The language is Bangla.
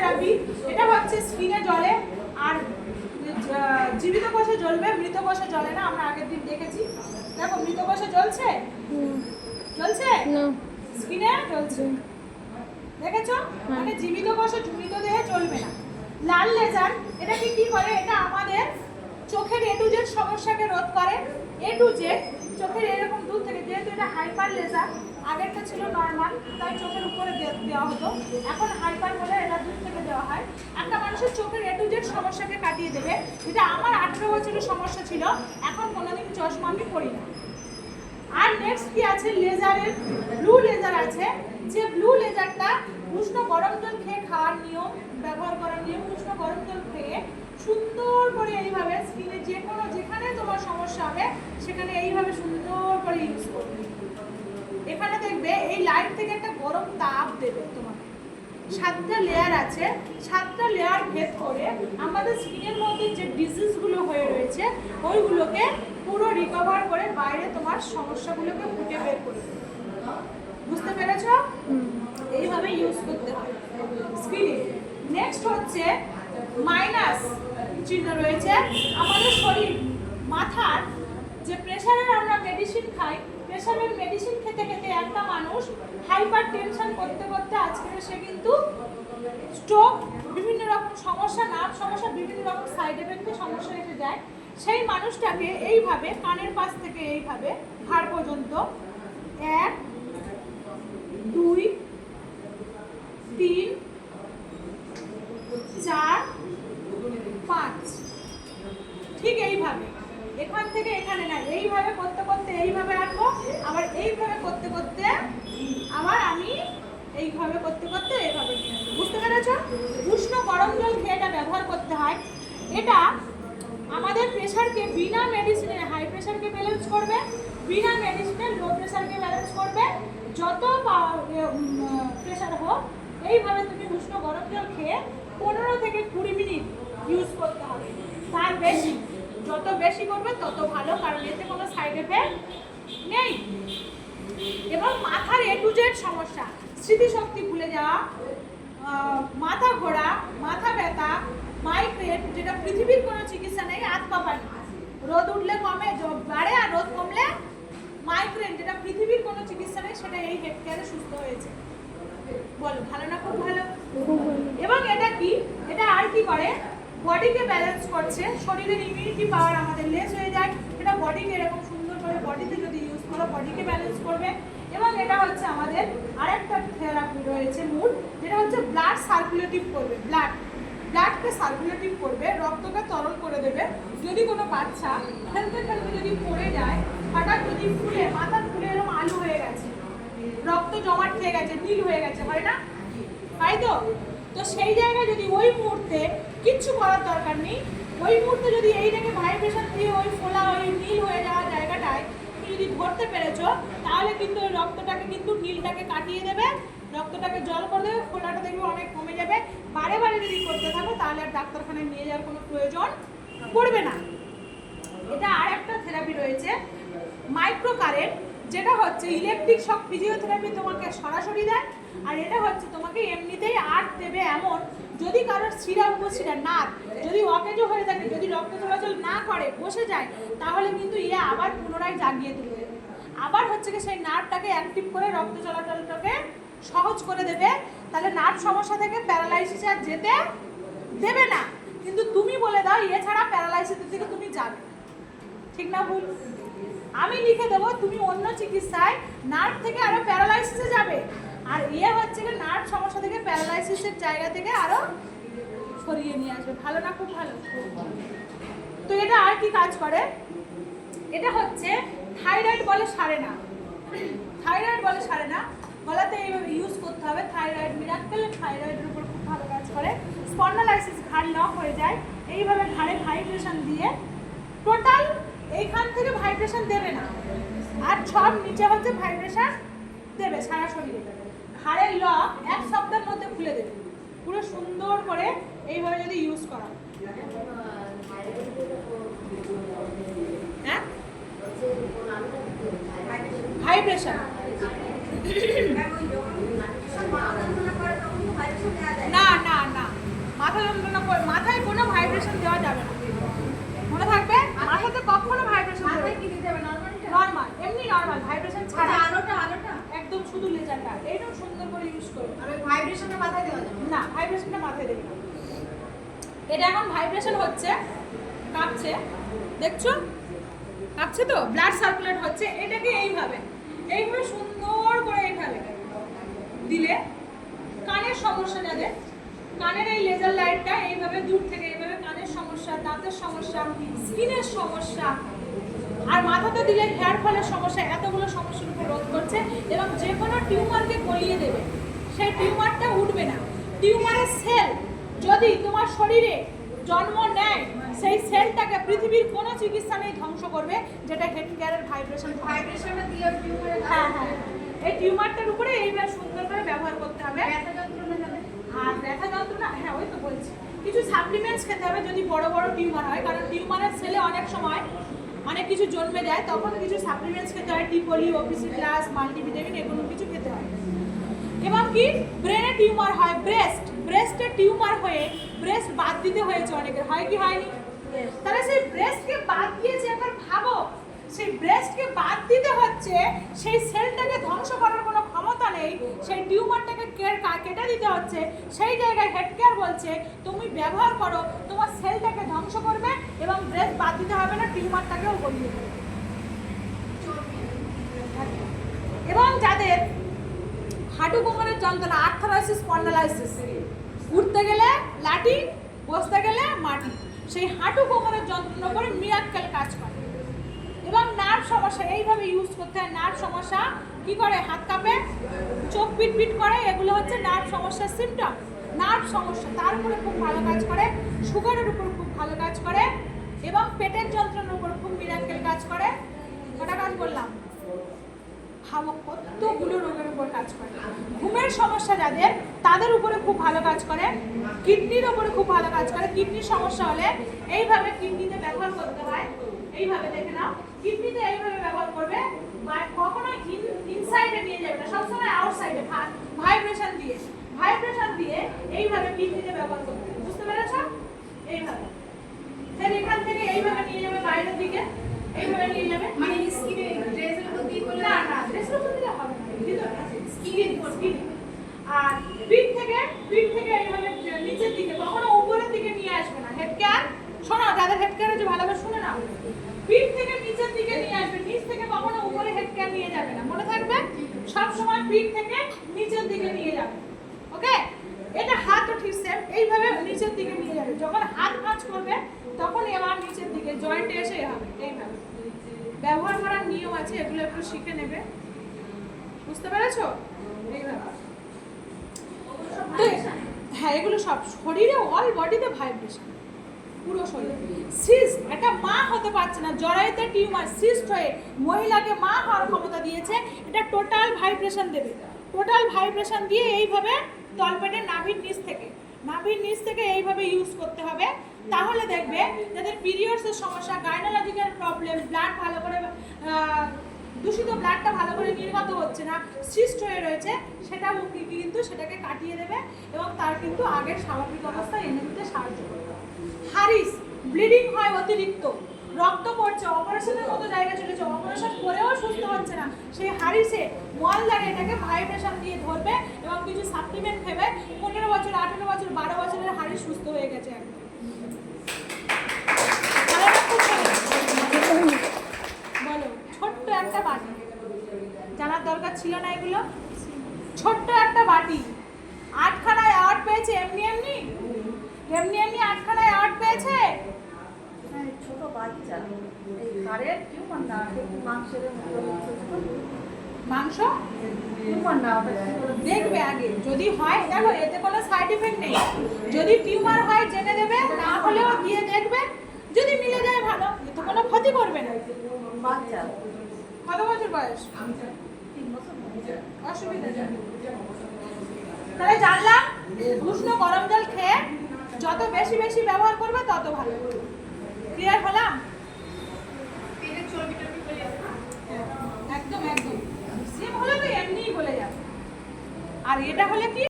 থেরাপি। এটা হচ্ছে স্কিনে জ্বলে আর জীবিত কোষে জ্বলবে, মৃত কোষে জ্বলে না। আমরা আগের দিন দেখেছি, দেখো মৃত কোষে জ্বলছে, জ্বলছে স্কিনে জ্বলছে, দেখেছো? মানে জীবিত কোষে মৃত দেহে চলবে না। লাল লেজার এটা কি করে? এটা আমাদের চোখের এ টু জেড সমস্যাকে রোধ করে। এ টু জেড চোখের এরকম দূর থেকে, যেহেতু এটা হাইপার লেজার, আগেরটা ছিল নর্মাল, তাই চোখের উপরে দেওয়া হতো, এখন হাইপার বলে এটা দূর থেকে দেওয়া হয়। একটা মানুষের চোখের এ টু জেড সমস্যাকে কাটিয়ে দেবে। এটা আমার 18 বছরের সমস্যা ছিল, এখন কোনোদিন চশমা আমি পরি না। আর নেক্সট কি আছে? লেজারের ব্লু লেজার আছে, যে ব্লু লেজারটা উষ্ণ গরম জল খেয়ে খাওয়ার নিয়ম, ব্যবহার করার নিয়ম। উষ্ণ গরম জল খেয়ে সুন্দর করে এইভাবে স্কিনে যে কোনো যেখানে তোমার সমস্যা হবে সেখানে এইভাবে সুন্দর করে ইউজ করবে। এখানে দেখবে এই লাইট থেকে একটা গরম তাপ দেবে তোমাকে। 7টা লেয়ার আছে, 7টা লেয়ার ভেদ করে আমাদের স্কিনের মধ্যে যে ডিজিজগুলো হয়ে রয়েছে ওইগুলোকে পুরো রিকভার করে বাইরে তোমার সমস্যাগুলোকে ফুটে বের করে দেবে। বুঝতে পেরেছ? এইভাবে ইউজ করতে হয় স্কিনে। নেক্সট হচ্ছে মাইনাস চিহ্ন রয়েছে আমাদের শরীর, মাথার যে প্রেশারের আমরা মেডিসিন খাই, প্রেশারের মেডিসিন খেতে খেতে একটা মানুষ হাইপার টেনশন করতে করতে আজকে সে কিন্তু স্ট্রোক, বিভিন্ন রকম সমস্যা, নার্ভ সমস্যা, বিভিন্ন রকম সাইড এফেক্টের সমস্যা এসে যায়। সেই মানুষটাকে এইভাবে কানের পাশ থেকে এইভাবে ঘাড় পর্যন্ত 1 2 3 4 5 ঠিক এইভাবে, এখান থেকে এখানে না, এইভাবে করতে করতে এইভাবে আনবো, আবার এইভাবে করতে করতে আবার আমি এইভাবে করতে করতে এইভাবে নিয়ে আসবো। বুঝতে পেরেছো? উষ্ণ গরম জল খেয়ে এটা ব্যবহার করতে হয়। এটা আমাদের প্রেশারকে বিনা মেডিসিনে, হাই প্রেশারকে ব্যালেন্স করবে, বিনা মেডিসিনে লো প্রেশারকে ব্যালেন্স করবে। যত প্রেশার হোক এইভাবে তুমি উষ্ণ গরম জল খেয়ে 15 থেকে 20 মিনিট ইউজ করতে হবে। তার বেশি, যত বেশি করবে তত ভালো, কারণ এতে কোনো সাইড এফেক্ট নেই। এবং মাথার এ টু জেড সমস্যা, স্মৃতিশক্তি ভুলে যাওয়া, মাথা ঘোরা, মাথা ব্যথা, মাইগ্রেন, যেটা পৃথিবীর কোনো চিকিৎসা নেই, হাত পা পানি, রোদ উঠলে কমে বাড়ে আর রোদ কমলে মাইগ্রেন, যেটা পৃথিবীর কোনো চিকিৎসা নেই, সেটা এই হেড কেয়ারে সুস্থ হয়েছে। বলো ভালো না? খুব ভালো। এবং এটা কি? এটা আর কি করে? বডিকে ব্যালেন্স করছে। শরীরের ইমিউনিটি পাওয়ার আমাদের লেস হয়ে যায়, এটা বডিকে এরকম সুন্দর করে বডিতে যদি ইউজ করো বডিকে ব্যালেন্স করবে। এবং এটা হচ্ছে আমাদের আরেকটা থেরাপি রয়েছে মুড, যেটা হচ্ছে ব্লাড সার্কুলেটিভ করবে, ব্লাডকে সার্কুলেটিভ করবে, রক্তকে তরল করে দেবে। যদি কোনো বাচ্চা খেলতে খেলতে যদি পড়ে যায়, হঠাৎ যদি ফুলে, মাথা ফুলে এরকম আলু হয়ে গেছে, রক্ত জমাট খেয়ে গেছে, নীল হয়ে গেছে, হয় না? তাই তো? তো সেই জায়গায় যদি ওই মুহূর্তে কিচ্ছু করার দরকার নেই, ওই মুহূর্তে যদি এই রেখে ভাইব্রেশন দিয়ে ওই ফোলা, ওই নীল হয়ে যাওয়া জায়গাটায় তুমি যদি ধরতে পেরেছো, তাহলে কিন্তু ওই রক্তটাকে কিন্তু নীলটাকে কাটিয়ে দেবে, রক্তটাকে জল করে দেবে, ফোলাটা দেখবে অনেক কমে যাবে। বারে বারে যদি করতে থাকো তাহলে আর ডাক্তারখানায় নিয়ে যাওয়ার কোনো প্রয়োজন পড়বে না। এটা আর একটা থেরাপি রয়েছে মাইক্রো কারেন্ট, যেটা হচ্ছে ইলেকট্রিক শক ফিজিওথেরাপি তোমাকে সরাসরি দেয়, আর এটা হচ্ছে তোমাকে এমনিতেই আর্ট দেবে। এমন যদি কারোর শিরা উপশিরা নার্ভ যদি অকেজো হয়ে থাকে, যদি রক্ত চলাচল না করে, বসে যায়, তাহলে কিন্তু আবার পুনরায় জাগিয়ে তুলবে, আবার হচ্ছে কি সেই নার্ভটাকে অ্যাক্টিভ করে রক্ত চলাচলটাকে সহজ করে দেবে। তাহলে নার্ভ সমস্যা থেকে প্যারালাইসিসে আর যেতে দেবে না। কিন্তু তুমি বলে দাও এছাড়া প্যারালাইসিসের দিকে তুমি যাবে, ঠিক না ভুল? আমি লিখে দেবো তুমি অন্য চিকিৎসায় নার্ভ থেকে আরো প্যারালাইসিসে যাবে, আর হচ্ছে কি নার্ভ সমস্যা থেকে প্যারালাইসিসের জায়গা থেকে আরো সরিয়ে নিয়ে আসবে। ভালো না? খুব ভালো। তো এটা আর কি কাজ করে? এটা হচ্ছে থাইরয়েড বলে সারে না, থাইরয়েড বলে সারে না, গলাতে এইভাবে ইউজ করতে হবে। থাইরয়েড মিরাক্কেল, থাইরয়েডের উপর খুব ভালো কাজ করে। স্পন্ডালাইসিস, ঘাড় লক হয়ে যায়, এইভাবে ঘাড়ে ভাইব্রেশন দিয়ে টোটাল এইখান থেকে ভাইব্রেশন দেবে না, আর সব নিচে হচ্ছে ভাইব্রেশন দেবে সারা শরীরে। ঘাড়ের লক 1 সপ্তাহের মধ্যে খুলে দেবে পুরো সুন্দর করে, এইভাবে যদি ইউজ করা। হ্যাঁ, ভাইব্রেশন না না না, যন্ত্রণা করে, মাথায় কোনো ভাইব্রেশন দেওয়া যাবে না, মনে থাকবে। মাথাতে কখনো ভাইব্রেশন দেওয়া কি দিতে হবে? নরমাল, এমনি নরমাল ভাইব্রেশন ছাড়া, আলোটা একদম শুধু লেজারটা এইরকম সুন্দর করে ইউজ করো। আর ভাইব্রেশনটা মাথায় দেওয়া যাবে না, ভাইব্রেশনটা মাথায় দেবে না। এটা এখন ভাইব্রেশন হচ্ছে, কাঁপছে, দেখছো কাঁপছে তো, ব্লাড সার্কুলেট হচ্ছে। এটাকে এইভাবে সুন্দর করে এইভাবে দিলে কানের সমস্যা যাদের, কানের এই লেজার লাইটটা এইভাবে দূর থেকে এইভাবে কানের সমস্যা, দাঁতের সমস্যা, স্কিনের সমস্যা, আর মাথাতে দিলে হেয়ার ফলের সমস্যা, এতগুলো সমস্যার উপর রোধ করছে। এবং যে কোনো টিউমারকে গলিয়ে দেবে, সেই টিউমারটা উঠবে না। টিউমারের সেল যদি তোমার শরীরে জন্ম নেয়, সেই সেলটাকে পৃথিবীর কোনো চিকিৎসা নেই ধ্বংস করবে, যেটা হেড কেয়ারের ভাইব্রেশনটা দিয়ে টিউমারে। হ্যাঁ হ্যাঁ, এই টিউমারটার উপরে এইবার সুন্দর করে ব্যবহার করতে হবে। ব্যথা যন্ত্রণা যাবে, আর ব্যথা যন্ত্রণা, হ্যাঁ ওই তো বলছি, কিছু সাপ্লিমেন্টস খেতে হবে যদি বড় বড় টিউমার হয়, কারণ টিউমারের সেলে অনেক সময় অনেক কিছু জন্মে যায়, তখন কিছু সাপ্লিমেন্টস খেতে হয়, টিপলি, ওপিসি প্লাস, মাল্টিভিটামিন, এগুলো কিছু খেতে হয়। এবং কি ব্রেনে টিউমার হয়, ব্রেস্টে টিউমার হয়ে ব্রেস্ট বাদ দিতে হয়েছে অনেকের, হয় কি হয়নি? তাহলে সেই ব্রেস্টকে বাদ দিয়েছে, একবার ভাবো, সেই ব্রেস্টকে বাদ দিতে হচ্ছে, সেই সেলটাকে ধ্বংস করার কোনো ক্ষমতা নেই, সেই টিউমারটাকে কেটে দিতে হচ্ছে। সেই জায়গায় হেড কেয়ার বলছে তুমি ব্যবহার করো, তোমার সেলটাকে ধ্বংস করবে এবং ব্রেস্ট বাদ দিতে হবে না, টিউমারটাকেও গলিয়ে দেবে। এবং যাদের হাঁটু কোমরের যন্ত্রণা, আর্থারাইটিস, স্পন্ডালাইটিস, উঠতে গেলে লাঠি, বসতে গেলে মাটি, সেই হাঁটু কোমরের যন্ত্রণার উপরে মিরাক্কেল কাজ করে। এবং নার্ভ সমস্যা এইভাবে ইউজ করতে হয়। নার্ভ সমস্যা কি করে? হাত কাঁপে, চোখ পিট করে, এগুলো হচ্ছে নার্ভ সমস্যার সিমটম। নার্ভ সমস্যা তার উপরে খুব ভালো কাজ করে, সুগারের উপর খুব ভালো কাজ করে, এবং পেটের যন্ত্রণার উপর খুব মিরাক্কেল কাজ করে। কটা কাজ বললাম? ভাবো কতগুলো রোগের উপর কাজ করে। ঘুমের সমস্যা যাদের, তাদের উপরে খুব ভালো কাজ করে। কিডনির উপরে খুব ভালো কাজ করে। কিডনির সমস্যা হলে এইভাবে কিডনিতে ব্যবহার করতে হয়, এইভাবে দেখে নাও, কিডনিতে এইভাবে ব্যবহার করবে, কখনো ইনসাইডে নিয়ে যাবে না, সবসময় আউটসাইডে, ভাইব্রেশন দিয়ে এইভাবে কিডনিতে ব্যবহার করতে হবে। বুঝতে পেরেছ? এইভাবে ফের এখান থেকে এইভাবে নিয়ে যাবে বাইরের দিকে, এইভাবে নিয়ে যাবে, মানে স্কিনে ড্রেসের উপর দিয়ে করলে না ড্রেসের উপর দিলে হবে না, স্কিন। আর পিঠ থেকে এইভাবে নিচের দিকে, কখনো উপরের দিকে নিয়ে আসবে না। হেড কেয়ার শোনো, যাদের হেড কেয়ার আছে ভালোভাবে শুনে নাও, পিঠ থেকে নিচের দিকে নিয়ে আসবে, নিচ থেকে কখনো উপরে হেড কেয়ার নিয়ে যাবে না, মনে থাকবে। সব সময় পিঠ থেকে নিচের দিকে নিয়ে যাবে, ওকে? এটা হাতও ঠিক সেম, এইভাবে নিচের দিকে নিয়ে যাবে। যখন হাত ভাঁজ করবে তখন এবার নিচের দিকে জয়েন্টে এসে হবে। এইভাবে ব্যবহার করার নিয়ম আছে, এগুলো একটু শিখে নেবে, বুঝতে পেরেছো? এইভাবে হ্যাঁ, এগুলো সব শরীরে, অল বডিতে ভাইব্রেশন, পুরো শরীরে। সিস্ট, একটা মা হতে পারছে না, জরায়ুতে টিউমার, সিস্ট হয়ে মহিলাকে মা হওয়ার ক্ষমতা দিয়েছে, এটা টোটাল ভাইব্রেশন দেবে। টোটাল ভাইব্রেশন দিয়ে এইভাবে তলপেটে নাভির নিচ থেকে এইভাবে ইউজ করতে হবে। তাহলে দেখবে যাদের পিরিয়ডসের সমস্যা, গাইনোলজিক্যাল প্রবলেম, ব্লাড ভালো করে দূষিত ব্লাডটা ভালো করে নির্গত হচ্ছে না, সিস্ট হয়ে রয়েছে, সেটা কিন্তু সেটাকে কাটিয়ে দেবে এবং তার কিন্তু আগের স্বাভাবিক অবস্থায় এনে দিতে সাহায্য করবে। হারিস, ব্লিডিং হয় অতিরিক্ত, রক্ত পড়ছে, অপারেশনের মতো জায়গা চলেছে, অপারেশন করেও সুস্থ হচ্ছে না, সেই হারিসে মল লাগে, এটাকে ভাইব্রেশন দিয়ে ধরবে এবং কিছু সাপ্লিমেন্ট খাবে। 15 বছর, 18 বছর, 12 বছরের হারিস সুস্থ হয়ে গেছে একদম। বলো, ছোট্ট একটা বাটি, জানার দরকার ছিল না এগুলো? ছোট্ট একটা বাটি 8খানা অ্যাওয়ার্ড পেয়েছে, এমনি 8খানা অ্যাওয়ার্ড পেয়েছে। ছোট বাচ্চা, এই হাড়ের টিউমার না, মাংসের মাংস টিউমার না, দেখবে আগে, যদি হয় দেখো, এতে কোনো সাইড এফেক্ট নেই। যদি টিউমার হয় জেনে দেবে, না হলেও গিয়ে দেখবে, যদি মিলে যায় ভালো, এতে কোনো ক্ষতি করবে না। বাচ্চা কত বছর বয়স? 3 বছর। অসুবিধা নেই। তাহলে জানলাম, উষ্ণ গরম জল খেয়ে যত বেশি ব্যবহার করবে তত ভালো। ক্লিয়ার হলাম? একদম সেম হলে তো এমনিই বলে যাবে। আর এটা হলে কি?